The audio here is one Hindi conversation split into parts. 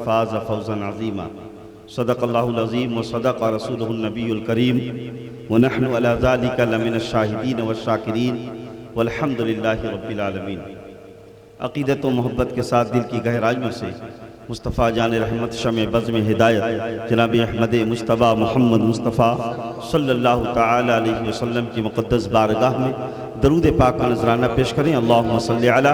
फ़ाज़ फ़ौज़न अज़ीमा। सदक़ल्लाहुल अज़ीम व सदक़ रसूलुहुन नबियुल करीम व नहनु अला ज़ालिका लमिनश शाहिदीन व शाकिरीन वल्हम्दुलिल्लाहि रब्बिल आलमीन। अक़ीदत व मोहब्बत के साथ दिल की गहराइयों से मुस्तफ़ा जान रहमत शमे बज़्म हिदायत जनाब अहमद मुज्तबा मोहम्मद मुस्तफ़ा सल्लल्लाहु तआला अलैहि वसल्लम की मुक़द्दस बारगाह में दरूद पाक का नजराना पेश करें। अल्लाहुम्मा सल्लि अला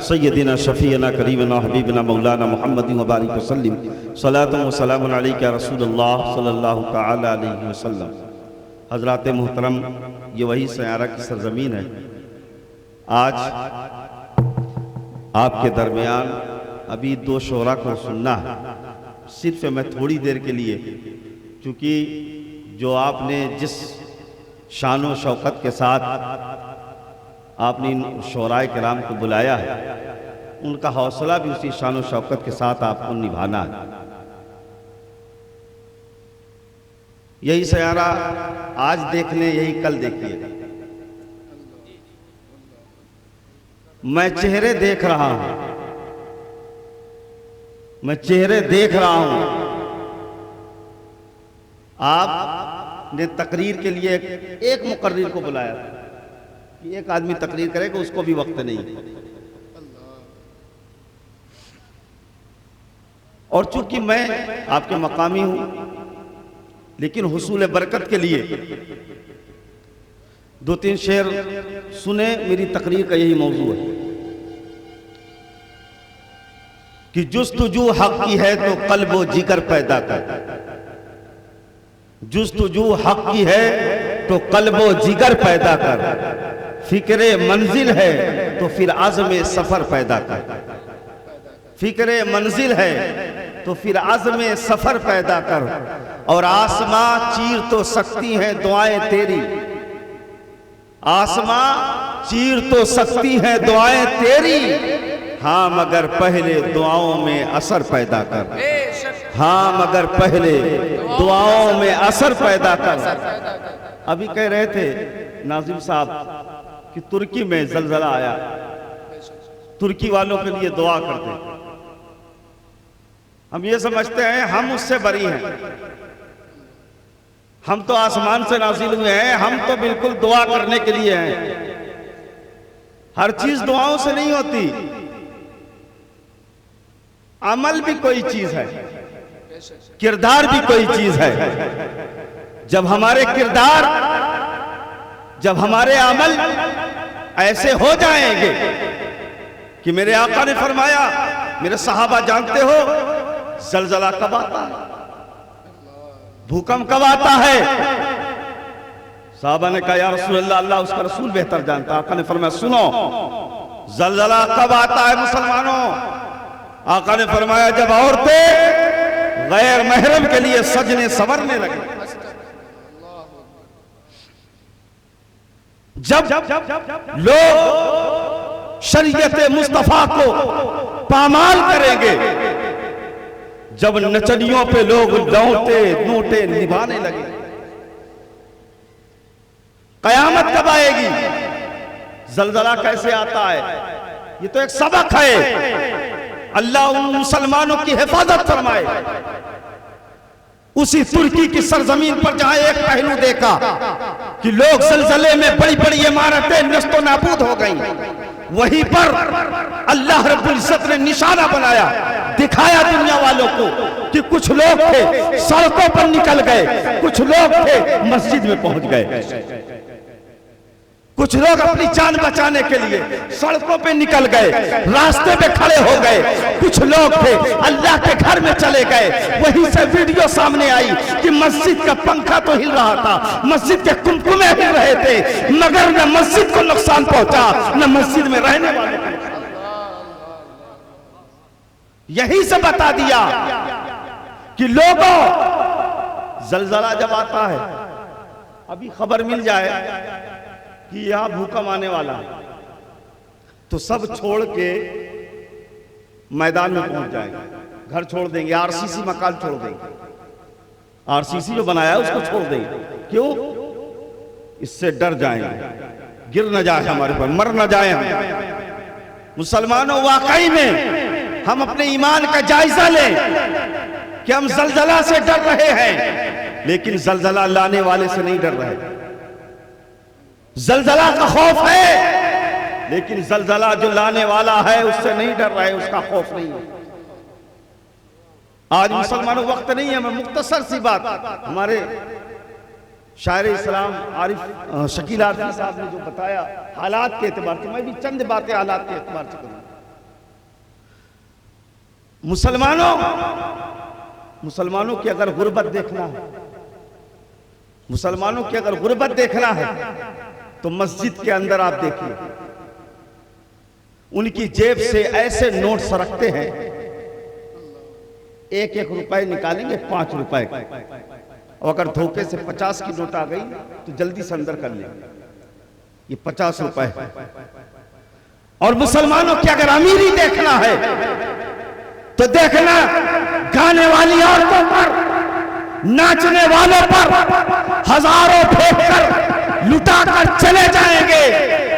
सय्यदिना शफ़ीअना करीमना हबीबना मौलाना मुहम्मदिन व बारिक वसल्लिम सलातुन व सलामुन अलैका या रसूलल्लाह सल्लल्लाहु तआला अलैहि वसल्लम। हज़रात मोहतरम, ये वही सयारा की सरज़मीन है। आज आपके दरमियान अभी दो शोरा को सुनना है, सिर्फ मैं थोड़ी देर के लिए, क्योंकि जो आपने जिस शान व शौकत के साथ आपने इन शोराए किराम को बुलाया है, उनका हौसला भी उसी शान व शौकत के साथ आपको निभाना है। यही सयारा आज देख लें, यही कल देखिए। मैं चेहरे देख रहा हूं, मैं चेहरे देख रहा हूं। आपने तकरीर के लिए एक मुकर्रिर को बुलाया कि एक आदमी तकरीर करेगा, उसको भी वक्त नहीं। और चूंकि मैं आपके मकामी हूं, लेकिन हुसूल बरकत के लिए दो तीन शेर सुने। मेरी तकरीर का यही मौजू है कि जुस्तुजू हक की है तो कल्ब व जिगर पैदा कर। जुस्तुजू हक की है तो कल्ब व जिगर पैदा कर। फिक्रे मंजिल है तो फिर आज़म सफर पैदा कर। फिक्रे मंजिल है तो फिर आज़म सफर पैदा कर। और आसमां चीर तो सकती हैं दुआएं तेरी। आसमां चीर तो सकती हैं दुआएं तेरी। हाँ मगर पहले दुआओं में असर पैदा कर। हाँ मगर पहले दुआओं में असर पैदा कर। अभी कह रहे थे नाज़िम साहब कि तुर्की में जलजला आया, तुर्की वालों के लिए दुआ करते। हम ये समझते हैं हम उससे बरी हैं, हम तो आसमान से नाज़िल हुए हैं, हम तो बिल्कुल दुआ करने के लिए हैं। हर चीज दुआओं से नहीं होती, अमल भी कोई चीज है, किरदार भी कोई चीज है। जब हमारे किरदार, जब हमारे अमल ऐसे हो जाएंगे कि मेरे आका ने फरमाया, मेरे सहाबा जानते हो जलजला कब आता है, भूकंप कब आता है। साहबा ने कहा या रसूल अल्लाह, अल्लाह उसका रसूल बेहतर जानता। आका ने फरमाया सुनो, जलजला कब आता है मुसलमानों। आका ने फरमाया जब औरतें गैर महरम के लिए सजने संवरने लगे, जब लोग शरीयत मुस्तफा को पामाल करेंगे, जब नचनियों पे लोग लौटे नोटे निभाने लगे। कयामत कब आएगी, जलजला कैसे आता है, ये तो एक सबक है। अल्लाह उन मुसलमानों की हिफाजत फरमाए। उसी तुर्की की सरजमीन पर जहां एक पहलू देखा कि लोग जलजले में बड़ी बड़ी इमारतें नस्तो नाबूद हो गई, वहीं पर अल्लाह रब्बुल इज्जत ने निशाना बनाया, दिखाया दुनिया वालों को कि कुछ लोग थे सड़कों पर निकल गए, कुछ लोग थे मस्जिद में पहुंच गए, कुछ लोग अपनी जान बचाने के लिए सड़कों पे निकल गए, रास्ते पे खड़े हो गए, कुछ लोग थे अल्लाह के घर में चले गए। वहीं से वीडियो सामने आई कि मस्जिद का पंखा तो हिल रहा था, मस्जिद के कुमकुमे हिल रहे थे, मगर न मस्जिद को नुकसान पहुंचा न मस्जिद में रहने वालों को। यही से बता दिया कि लोगों, जलजला जब आता है, अभी खबर मिल जाए कि यहां भूकंप आने वाला है, तो सब छोड़ के मैदान में पहुंच जाएंगे, घर छोड़ देंगे, आरसीसी मकान छोड़ देंगे, आरसीसी जो बनाया है उसको छोड़ देंगे। क्यों? इससे डर जाएंगे, गिर न जाए हमारे पर, मर न जाए हम। मुसलमानों वाकई में हम अपने ईमान का जायजा लें कि हम जलजला से डर रहे हैं, लेकिन जलजला लाने वाले से नहीं डर रहे। जलजला का खौफ है, लेकिन जलजला जो लाने वाला है उससे नहीं डर रहे, उसका खौफ नहीं है। आज मुसलमानों वक्त नहीं है, मैं मुख्तसर सी बात, हमारे शायर इस्लाम आरिफ शकील आरफी साहब ने जो बताया हालात के एतबार से, मैं भी चंद बातें हालात के एतबार से करूं। मुसलमानों की अगर गुर्बत देखना है, मुसलमानों की अगर गुर्बत देखना है तो मस्जिद के अंदर आप देखिए, उनकी जेब से ऐसे नोट सरकते हैं, एक एक रुपए निकालेंगे 5 रुपए, और अगर धोखे से 50 की नोट आ गई तो जल्दी से अंदर कर लेंगे, ये 50 रुपए। और मुसलमानों की अगर अमीरी देखना है तो देखना गाने वाली औरतों पर, नाचने वालों पर हजारों फेंक कर लुटा कर चले जाएंगे।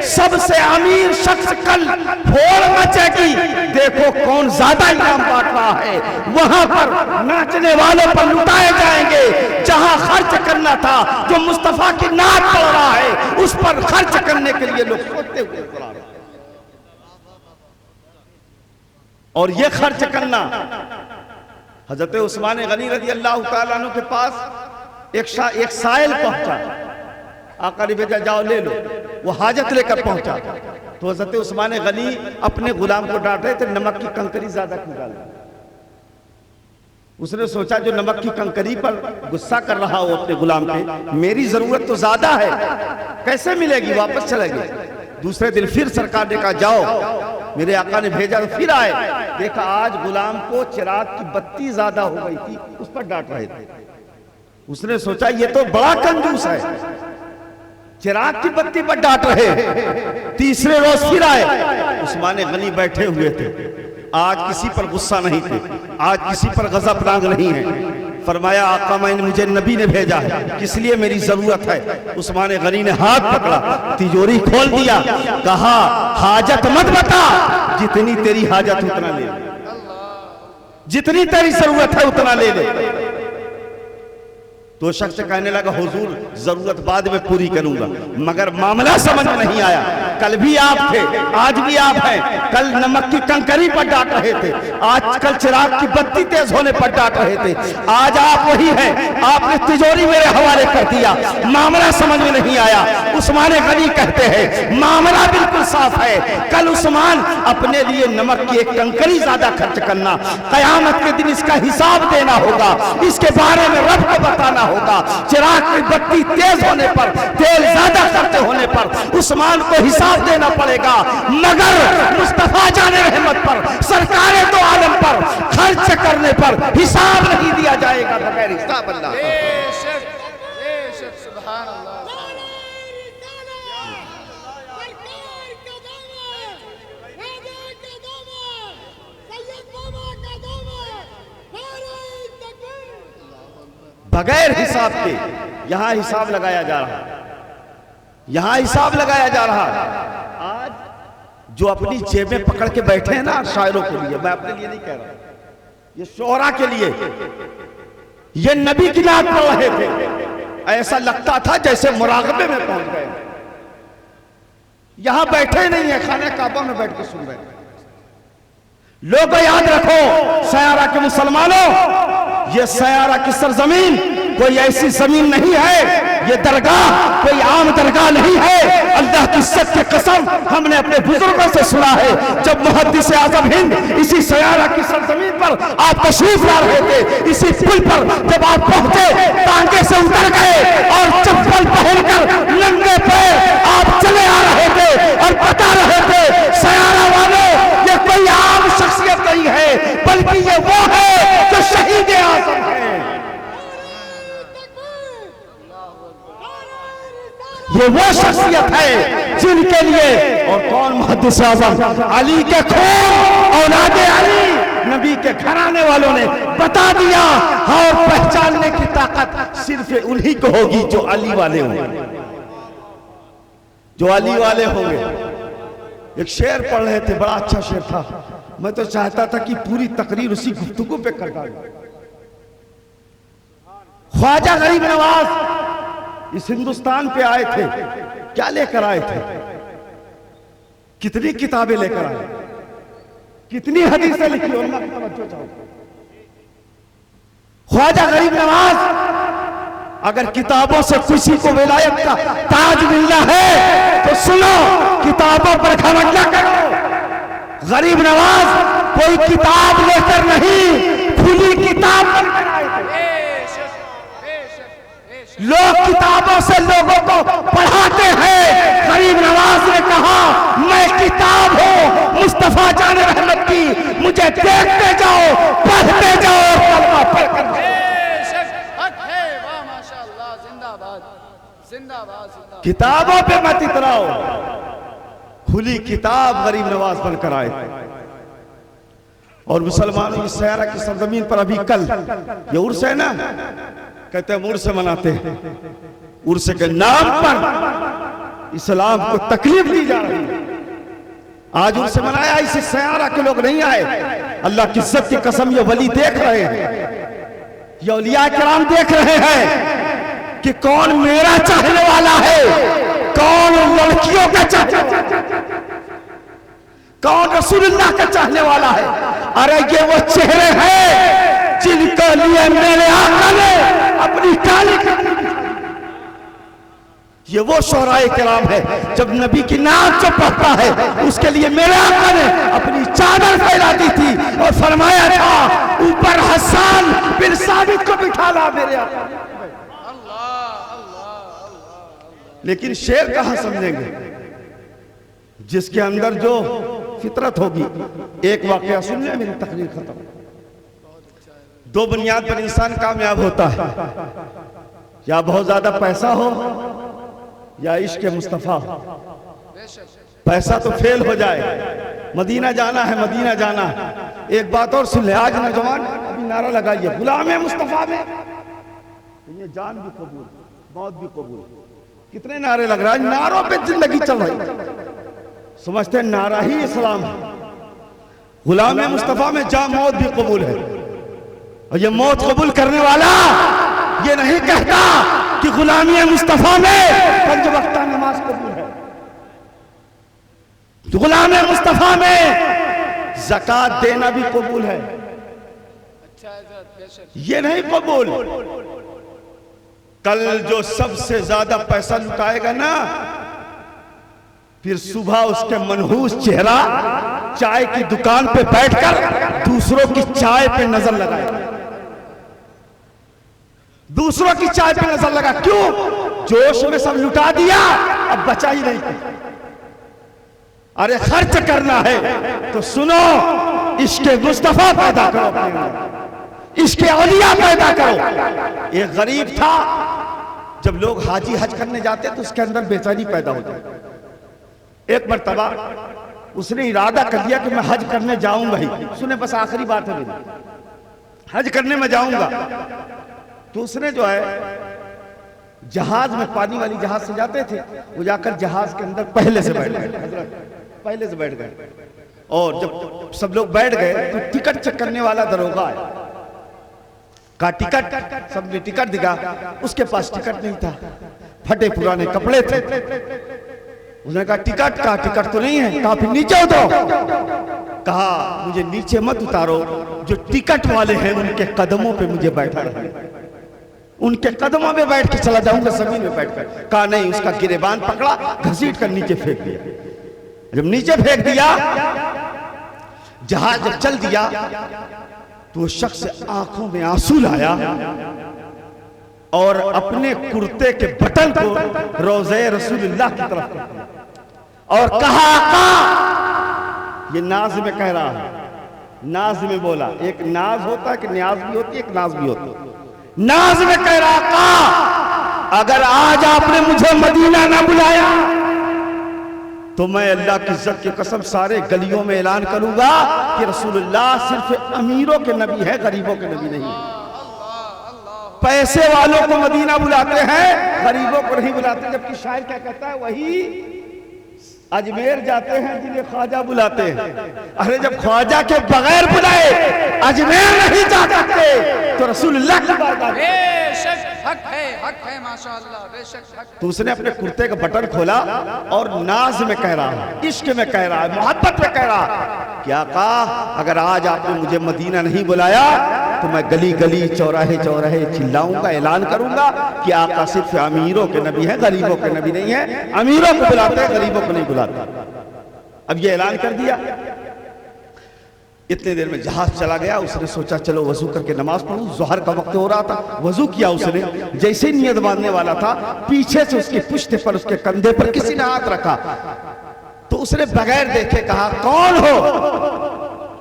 सबसे अमीर शख्स कल फोड़ मचेगी, देखो कौन ज्यादा इनाम बांट रहा है। वहां पर नाचने वालों पर लुटाए जाएंगे, जहां खर्च करना था, जो मुस्तफा की नात पढ़ रहा है उस पर खर्च करने के लिए लोग सोते हुए नजर आ रहे हैं। और ये खर्च करना, हजरत उस्मान गनी रज़ी अल्लाह ताला अन्हु के पास एक साइल पहुंचा, आका ने भेजा जाओ ले लो, वो हाजत लेकर पहुंचा तो हजरत उस्मान गनी अपने गुलाम को डांट रहे थे, नमक की कंकरी ज्यादा क्यों डाल। उसने सोचा जो नमक की कंकरी पर गुस्सा कर रहा हो अपने गुलाम पे, मेरी जरूरत तो ज्यादा है, कैसे मिलेगी, वापस चले गए। दूसरे दिन फिर सरकार ने कहा जाओ, मेरे आका ने भेजा तो फिर आए, देखा आज गुलाम को चिराग की बत्ती ज्यादा हो गई थी, उस पर डांट रहे थे। उसने सोचा ये तो बड़ा कंजूस है, चिराग की बत्ती पर डांट रहे। तीसरे रोज फिर आए, उस्मान गनी बैठे हुए थे, आज किसी पर गुस्सा नहीं थे, आज किसी पर गजब नहीं है। फरमाया आका मैंने, मुझे नबी ने भेजा है, किस लिए, मेरी जरूरत है। उस्मान गनी ने हाथ पकड़ा, तिजोरी खोल दिया, कहा हाजत मत बता, जितनी तेरी हाजत उतना ले, जितनी तेरी जरूरत है उतना ले ले। तो शख्स कहने लगा हुजूर जरूरत बाद में पूरी करूंगा, मगर मामला समझ में नहीं आया। कल भी आप थे, आज भी आप हैं, कल नमक की कंकरी पर डांट रहे थे, आज कल चिराग की बत्ती तेज होने पर डांट रहे थे, आज आप वही हैं, आपने तिजोरी मेरे हवाले कर दिया, मामला समझ में नहीं आया। उस्मान गनी कहते हैं मामला बिल्कुल साफ है, कल उस्मान अपने लिए नमक की एक कंकरी ज्यादा खर्च करना, कयामत के दिन इसका हिसाब देना होगा, इसके बारे में रब को बताना होगा। चिराग की बत्ती तेज होने पर, तेल ज्यादा खर्च होने पर उस्मान को हिसाब देना पड़ेगा, मगर मुस्तफा जाने रहमत पर, सरकारे तो आलम पर खर्च करने पर हिसाब नहीं दिया जाएगा बगैर हिसाब। अल्लाह सुभान अल्लाह। बगैर हिसाब के यहां हिसाब लगाया जा रहा है, यहां हिसाब लगाया जा रहा है। आज जो अपनी जेबें पकड़ के बैठे हैं ना शायरों के लिए, मैं अपने लिए नहीं कह रहा, ये शोहरा के लिए, ये नबी की नात पढ़ रहे थे, ऐसा लगता था जैसे मुराकबे में पहुंच गए। यहां बैठे नहीं है, खाने काबा में बैठ के सुन रहे हैं। लोगों याद रखो सयारा के मुसलमानों, ये सयारा की सरजमीन कोई ऐसी जमीन नहीं है, ये दरगाह कोई आम दरगाह नहीं है। अल्लाह की सत्य कसम हमने अपने बुजुर्गों से सुना है, जब मुहद्दिस आज़म हिंद इसी सयारा की सरजमीन पर आप तशरीफ ला रहे थे, इसी पुल पर जब आप पहुंचे, टांगे से उतर गए और चप्पल पहनकर नंगे पैर आप चले आ रहे थे और बता रहे थे सयारा वालों ये कोई आम शख्सियत नहीं है, बल्कि ये वो है जो शहीद आज़म है। ये वो शख्सियत है जिनके लिए, और कौन मुहद्दिस आज़म, अली के खून औलादे अली, नबी के घराने वालों ने बता दिया। और पहचानने की ताकत सिर्फ उन्हीं को होगी जो अली वाले होंगे, जो अली वाले होंगे। एक शेर पढ़ रहे थे, बड़ा अच्छा शेर था, मैं तो चाहता था कि पूरी तकरीर उसी गुफ्तगू पे कर डालूं। ख्वाजा गरीब नवाज इस हिंदुस्तान पे आए थे, क्या लेकर आए थे? कितनी किताबें लेकर आए, कितनी हदीसें लिखी, उनका तवज्जो चाहो। ख्वाजा गरीब नवाज अगर किताबों से किसी को विलायत का ताज मिलना है तो सुनो, किताबों पर घमंड न करो। गरीब नवाज कोई किताब लेकर नहीं, खुली किताब लेकर आए थे। लोग किताबों से लोगों को पढ़ाते हैं, गरीब नवाज ने कहा मैं किताब हूं मुस्तफा जान रहमत की, मुझे देखते जाओ, पढ़ते जाओ, कलमा पढ़कर किताबों पे मत इतराओ। खुली किताब गरीब नवाज बनकर आए और मुसलमानों की सयारा की सरजमीन पर अभी कल ये उर्स है ना, कहते हैं उर्स मनाते हैं, उर्स के नाम पर इस्लाम को तकलीफ दी जा रही है। आज उर्स मनाया, इसी सयारा के लोग नहीं आए। अल्लाह की इज्जत की कसम, ये वली देख रहे हैं, ये औलिया किराम देख रहे हैं कि कौन मेरा चाहने वाला है, कौन लड़कियों का चाहने वाला है, कौन रसूलुल्लाह का चाहने वाला है। अरे ये वो चेहरे हैं जिनके लिए मेरे आका ने अपनी काली करनी, ये वो शोहराए किराम है, जब नबी की नाम जो पढ़ता है उसके लिए मेरे आका ने अपनी चादर फैला दी थी और फरमाया था ऊपर हसन बिन साबित को बिठा ला मेरे आका। लेकिन शेर कहां समझेंगे, जिसके अंदर जो फितरत होगी। एक वाकया सुन ले, मेरी तकरीर खत्म। दो बुनियाद पर इंसान कामयाब होता है, या बहुत ज्यादा पैसा हो या इश्क मुस्तफा हो। पैसा तो फेल हो जाए, मदीना जाना है, मदीना जाना है। एक बात और सुन ले, आज नौजवान अभी नारा लगाइए गुलाम मुस्तफा में, ये जान भी कबूल, मौत भी कबूल। कितने नारे लग रहा है, नारों पे जिंदगी चल रही। समझते हैं नारा ही इस्लाम है। गुलाम मुस्तफा में जा मौत भी कबूल है, और ये मौत कबूल करने वाला ये नहीं कहता कि गुलामी मुस्तफा में 5 वक्त नमाज कबूल है, गुलाम मुस्तफा में ज़कात देना भी कबूल है। ये नहीं कबूल, कल जो सबसे ज्यादा पैसा लुटाएगा ना, फिर सुबह उसके मनहूस चेहरा चाय की दुकान पे बैठकर दूसरों की चाय पे नजर लगाएगा, दूसरों की चाय पे नजर लगा। क्यों? जोश में सब लुटा दिया, अब बचा ही नहीं। अरे खर्च करना है तो सुनो, इश्क़ मुस्तफा पैदा करो अपने अंदर, इश्क़ औलिया पैदा करो। एक गरीब था, जब लोग हाजी हज करने जाते तो उसके अंदर बेचैनी पैदा हो जाती। एक मर्तबा उसने इरादा कर लिया कि मैं हज करने जाऊंगा ही, सुने बस आखिरी बात है मेरी, हज करने में जाऊंगा। तो उसने जो है जहाज में, पानी वाली जहाज से जाते थे, वो जाकर जहाज के अंदर पहले से बैठ गए, पहले से बैठ गए। और जब सब लोग बैठ गए तो टिकट चेक करने वाला दरोगा आया, का टिकट, सबने टिकट दिखा, उसके पास टिकट नहीं था, फटे पुराने कपड़े थे। उसने कहा टिकट का, टिकट तो नहीं है। कहा फिर नीचे उतरो। कहा मुझे नीचे मत उतारो, जो टिकट वाले हैं उनके कदमों पे मुझे बैठा रहे, उनके कदमों में बैठ के चला जाऊंगा, जमीन में बैठ कर। कहा नहीं, उसका गिरेबान पकड़ा, घसीट कर नीचे फेंक दिया। जब नीचे फेंक दिया, जहाज जब चल दिया तो वो शख्स आंखों में आंसू लाया और अपने कुर्ते के बटन को रोज़े रसूलुल्लाह की तरफ कर दिया और कहा आका, ये नाज में कह रहा है, नाज में बोला। एक नाज होता है कि न्याज भी होती है, एक नाज भी होती है। नाज में कह रहा आका, अगर आज आपने मुझे मदीना ना बुलाया तो मैं अल्लाह की इज्जत की कसम सारे गलियों में ऐलान करूंगा कि रसूलुल्लाह सिर्फ अमीरों के नबी है, गरीबों के नबी नहीं। पैसे वालों को मदीना बुलाते हैं, गरीबों को नहीं बुलाते। जबकि शायर क्या कहता है, वही अजमेर जाते हैं जिन्हें ख्वाजा बुलाते हैं। अरे जब ख्वाजा के बगैर बुलाए अजमेर नहीं जा सकते तो रसूलुल्लाह की बारगाह में हक है माशाअल्लाह, बेशक हक। तो उसने अपने कुर्ते का बटन खोला और नाज में कह रहा है, इश्क में कह रहा है, मोहब्बत में कह रहा है कि आका अगर आज आपने मुझे मदीना नहीं बुलाया तो मैं गली गली चौराहे चौराहे चिल्लाऊंगा, ऐलान करूंगा कि आका सिर्फ अमीरों के नबी हैं, गरीबों के नबी नहीं है। अमीरों को बुलाते हैं, गरीबों को नहीं बुलाते। अब ये ऐलान कर दिया। इतने देर में जहाज चला गया। उसने सोचा चलो वजू करके नमाज पढ़ूं, ज़ोहर का वक्त हो रहा था। वजू किया उसने, जैसे नियत बांधने वाला था पीछे से उसके पुश्ते पर, उसके कंधे पर किसी ने हाथ रखा। तो उसने बगैर देखे कहा कौन हो?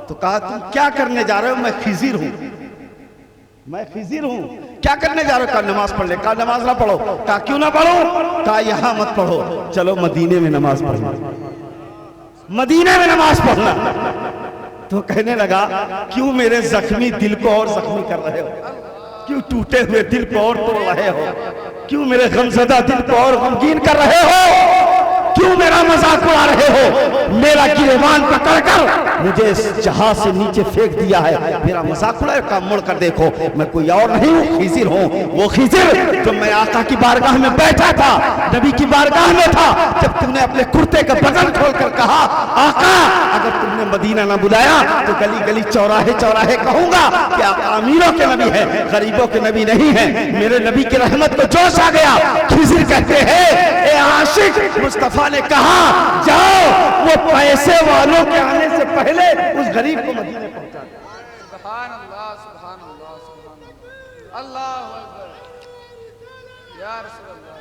तो कहा तुम क्या करने जा रहे हो? मैं खिजिर हूं, मैं खिजिर हूं। क्या करने जा रहे हो? कहा नमाज पढ़ ले। कहा नमाज ना पढ़ो। कहा क्यों ना पढ़ो? कहा यहां मत पढ़ो, चलो मदीने में नमाज पढ़ना, मदीने में नमाज पढ़ना। तो कहने लगा क्यों मेरे जख्मी दिल को और जख्मी कर रहे हो? क्यों टूटे हुए दिल को और तोड़ रहे हो? क्यों मेरे गमज़दा दिल को और गमगीन कर रहे हो? क्यों मेरा मजाक उड़ा रहे हो? मेरा गिरेबान पकड़कर मुझे इस जहाज से नीचे फेंक दिया है, मेरा मजाक उड़ा का? मुड़ कर देखो, मैं कोई और नहीं हूँ, खिजिर हूँ। वो खिजिर जो मैं आका की बारगाह में बैठा था, नबी की बारगाह में था, जब तुमने अपने कुर्ते का बटन खोलकर कहा आका अगर तुमने मदीना ना बुलाया तो गली गली चौराहे चौराहे कहूंगा कि आप अमीरों के नबी हैं, गरीबों के नबी नहीं हैं। मेरे नबी की रहमत को जोश आ गया। खिजिर कहते हैं ए आशिक, मुस्तफा ने कहा जाओ वो पैसे वालों के आने से पहले उस गरीब को मदीने पहुंचा दो। सुभान अल्लाह, सुभान अल्लाह, सुभान अल्लाह, अल्लाहु अकबर या रसूल अल्लाह।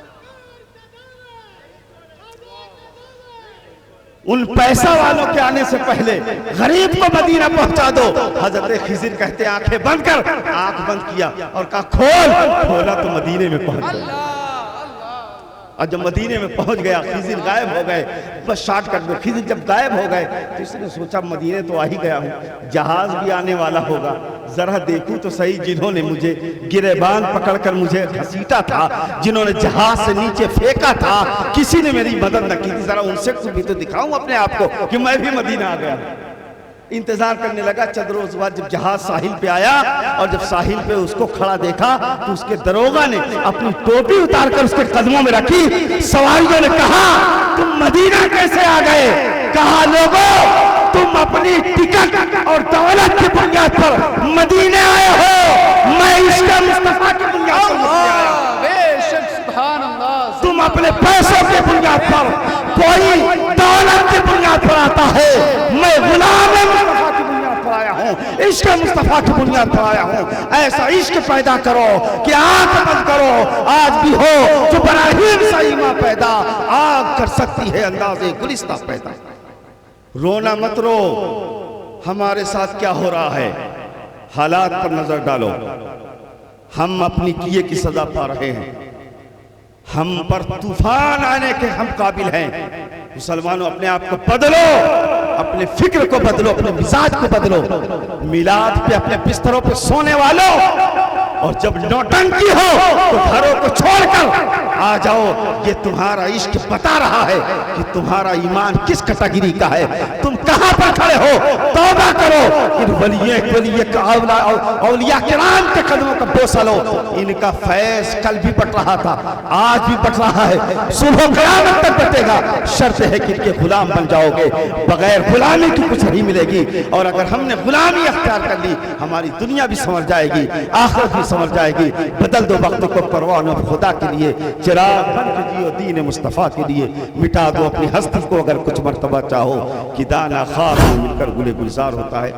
उन पैसा वालों के आने से पहले गरीब को मदीना पहुंचा दो। हजरत खिजिर कहते आंखें बंद कर। आंख बंद किया और कहा खोल। खोला तो मदीने में पहुंच गया। और जब मदीने में पहुंच गया खिजिर गायब हो गए। बस शॉर्टकट में खिजिर जब गायब हो गए तो इसने सोचा मदीने तो आ ही गया हूँ, जहाज भी आने वाला होगा, जरा देखूं तो सही जिन्होंने मुझे गिरेबान पकड़कर मुझे घसीटा था, जिन्होंने जहाज से नीचे फेंका था, किसी ने मेरी मदद न की थी, जरा उनसे भी तो दिखाऊं अपने आप को कि मैं भी मदीना आ गया। इंतजार करने लगा। चंद रोज बाद जब जहाज साहिल पे आया और जब साहिल पे उसको खड़ा देखा तो उसके दरोगा ने अपनी टोपी उतारकर उसके कदमों में रखी। सवारियों ने कहा तुम मदीना कैसे आ गए? कहा लोगों तुम अपनी टिकट और दौलत की बुनियाद पर मदीने आए हो, मैं इसका मुस्तफा की बुनियाद पर आया हूं। बेशक सुभान अल्लाह। तुम अपने पैसों की बुनियाद पर, कोई दौलत की बुनियाद पर आता है, मैं गुलाम मुस्तफा की बुनियाद पर आया हूँ, इश्क मुस्तफा की बुनियाद पर आया हूँ। ऐसा इश्क पैदा करो कि आंख बंद करो, आज भी हो जो इब्राहिम सा ईमान पैदा आग कर सकती है अंदाज़े गुलिस्ता पैदा। रोना मत रो, हमारे साथ क्या हो रहा है, हालात पर नजर डालो। हम अपनी किए की सजा पा रहे हैं, हम पर तूफान आने के हम काबिल हैं। मुसलमानों अपने आप को बदलो, अपने फिक्र को बदलो, अपने मिजाज को बदलो। मिलाद पे अपने बिस्तरों पे सोने वालों, और जब नौटंकी हो तो घरों को छोड़कर आ जाओ। ये तुम्हारा इश्क बता रहा है कि तुम्हारा ईमान किस कैटेगरी का है, तुम कहां पर खड़े हो। तौबा करो, इन औलिया किराम के कदमों का बोसा लो। इनका फैज कल भी बट रहा था, आज भी बट रहा है, सुबह क़यामत तक बटेगा। शर्त है कि इनके गुलाम बन जाओगे, बगैर गुलामी की कुछ नहीं मिलेगी। और अगर हमने गुलामी अख्तियार कर ली, हमारी दुनिया भी समझ जाएगी, आखिरत भी समझ जाएगी। बदल दो वक्त को परवान खुदा के लिए, चिराग बन के जियो दीन मुस्तफ़ा के लिए। मिटा दो अपनी हस्ती को अगर कुछ मर्तबा चाहो, कि दाना खाक मिलकर गुले गुलजार होता है।